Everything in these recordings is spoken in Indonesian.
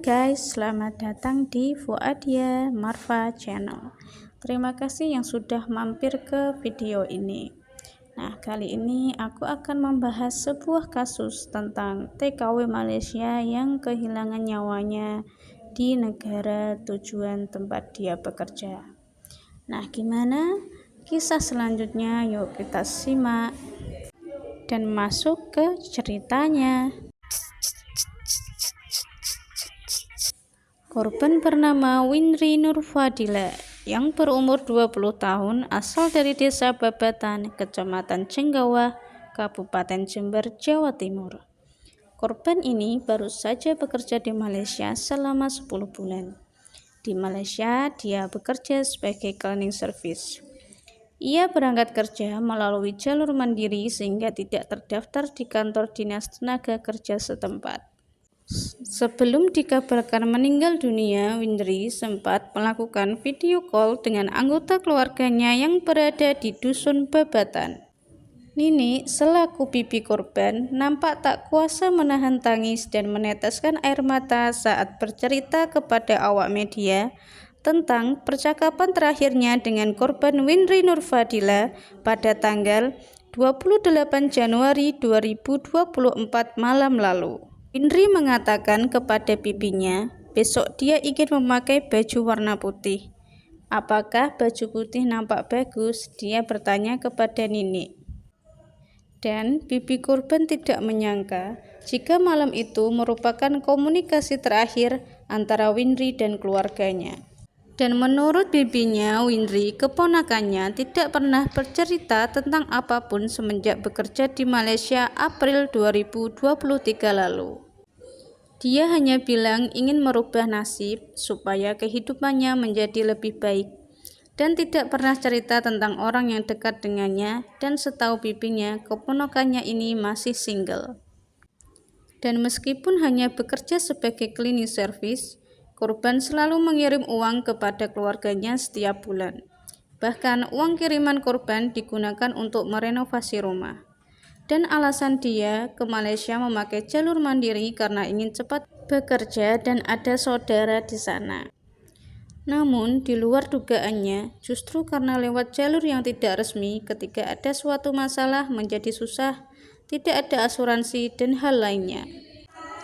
guys, selamat datang di Fuadia Marfa Channel. Terima kasih yang sudah mampir ke video ini. Nah, kali ini aku akan membahas sebuah kasus tentang TKW Malaysia yang kehilangan nyawanya di negara tujuan tempat dia bekerja. Nah, gimana kisah selanjutnya? Yuk kita simak dan masuk ke ceritanya. Korban bernama Windri Nurfadila yang berumur 20 tahun, asal dari Desa Babatan, Kecamatan Cenggawah, Kabupaten Jember, Jawa Timur. Korban ini baru saja bekerja di Malaysia selama 10 bulan. Di Malaysia, dia bekerja sebagai cleaning service. Ia berangkat kerja melalui jalur mandiri sehingga tidak terdaftar di kantor dinas tenaga kerja setempat. Sebelum dikabarkan meninggal dunia, Windri sempat melakukan video call dengan anggota keluarganya yang berada di Dusun Babatan. Nini, selaku bibi korban, nampak tak kuasa menahan tangis dan meneteskan air mata saat bercerita kepada awak media tentang percakapan terakhirnya dengan korban Windri Nurfadila pada tanggal 28 Januari 2024 malam lalu. Windri mengatakan kepada bibinya, besok dia ingin memakai baju warna putih. Apakah baju putih nampak bagus? Dia bertanya kepada Nini. Dan bibi korban tidak menyangka jika malam itu merupakan komunikasi terakhir antara Windri dan keluarganya. Dan menurut bibinya, Windri, keponakannya, tidak pernah bercerita tentang apapun semenjak bekerja di Malaysia April 2023 lalu. Dia hanya bilang ingin merubah nasib supaya kehidupannya menjadi lebih baik dan tidak pernah cerita tentang orang yang dekat dengannya, dan setahu bibinya, keponakannya ini masih single. Dan meskipun hanya bekerja sebagai cleaning service, korban selalu mengirim uang kepada keluarganya setiap bulan. Bahkan uang kiriman korban digunakan untuk merenovasi rumah. Dan alasan dia ke Malaysia memakai jalur mandiri karena ingin cepat bekerja dan ada saudara di sana. Namun di luar dugaannya, justru karena lewat jalur yang tidak resmi, ketika ada suatu masalah menjadi susah, tidak ada asuransi dan hal lainnya.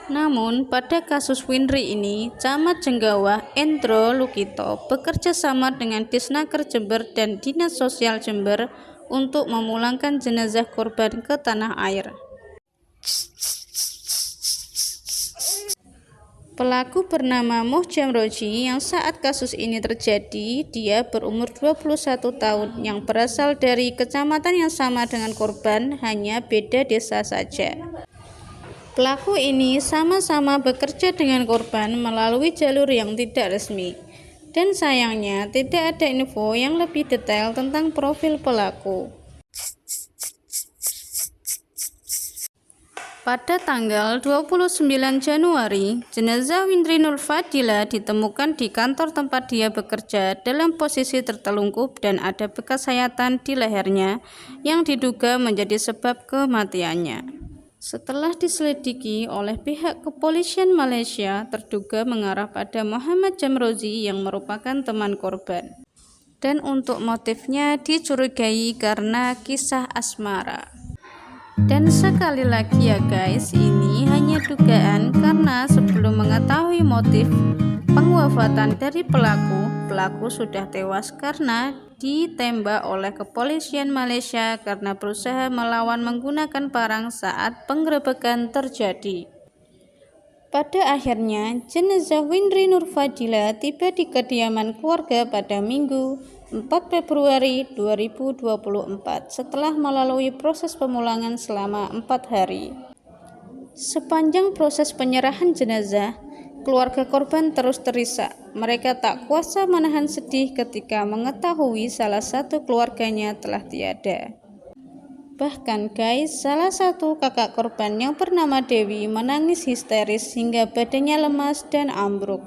Namun pada kasus Windri ini, Camat Cenggawah Endro Lukito bekerja sama dengan Disnaker Jember dan Dinas Sosial Jember untuk memulangkan jenazah korban ke tanah air. Pelaku bernama Muhjam Roji yang saat kasus ini terjadi, dia berumur 21 tahun yang berasal dari kecamatan yang sama dengan korban, hanya beda desa saja. Pelaku ini sama-sama bekerja dengan korban melalui jalur yang tidak resmi. Dan sayangnya tidak ada info yang lebih detail tentang profil pelaku. Pada tanggal 29 Januari, jenazah Windri Nurfadila ditemukan di kantor tempat dia bekerja dalam posisi tertelungkup dan ada bekas sayatan di lehernya yang diduga menjadi sebab kematiannya. Setelah diselidiki oleh pihak kepolisian Malaysia, terduga mengarah pada Muhammad Jamrozi yang merupakan teman korban. Dan untuk motifnya dicurigai karena kisah asmara. Dan sekali lagi ya guys, ini hanya dugaan karena sebelum mengetahui motif pengwafatan dari pelaku sudah tewas karena ditembak oleh kepolisian Malaysia karena berusaha melawan menggunakan parang saat penggerebekan terjadi. Pada akhirnya, jenazah Windri Nurfadila tiba di kediaman keluarga pada Minggu 4 Februari 2024 setelah melalui proses pemulangan selama 4 hari. Sepanjang proses penyerahan jenazah, keluarga korban terus terisak. Mereka tak kuasa menahan sedih ketika mengetahui salah satu keluarganya telah tiada. Bahkan guys, salah satu kakak korban yang bernama Dewi menangis histeris hingga badannya lemas dan ambruk.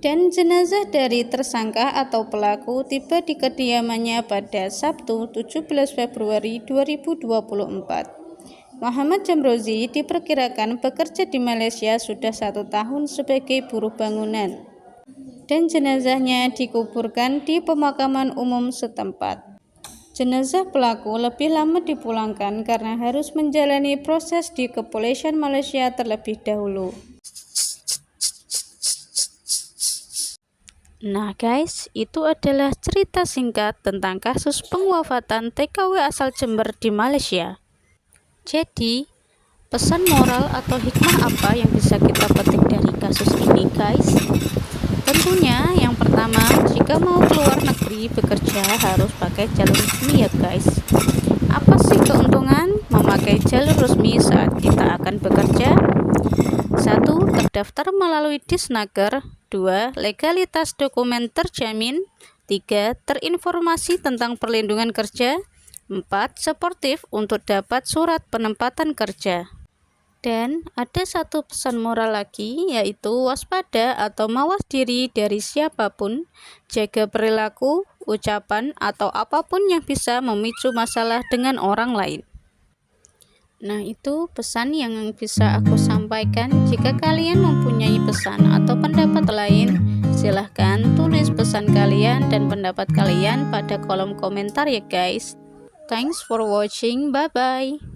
Dan jenazah dari tersangka atau pelaku tiba di kediamannya pada Sabtu 17 Februari 2024. Muhammad Jamrozi diperkirakan bekerja di Malaysia sudah 1 tahun sebagai buruh bangunan, dan jenazahnya dikuburkan di pemakaman umum setempat. Jenazah pelaku lebih lama dipulangkan karena harus menjalani proses di kepolisian Malaysia terlebih dahulu. Nah guys, itu adalah cerita singkat tentang kasus pengwafatan TKW asal Jember di Malaysia. Jadi, pesan moral atau hikmah apa yang bisa kita petik dari kasus ini guys? Tentunya yang pertama, jika mau keluar negeri bekerja harus pakai jalur resmi ya guys. Apa sih keuntungan memakai jalur resmi saat kita akan bekerja? 1. Terdaftar melalui Disnaker. 2. Legalitas dokumen terjamin. 3. Terinformasi tentang perlindungan kerja. 4. Sportif untuk dapat surat penempatan kerja. Dan ada satu pesan moral lagi, yaitu waspada atau mawas diri dari siapapun, jaga perilaku, ucapan, atau apapun yang bisa memicu masalah dengan orang lain. Nah, itu pesan yang bisa aku sampaikan. Jika kalian mempunyai pesan atau pendapat lain, silahkan tulis pesan kalian dan pendapat kalian pada kolom komentar ya guys. Thanks for watching, bye-bye.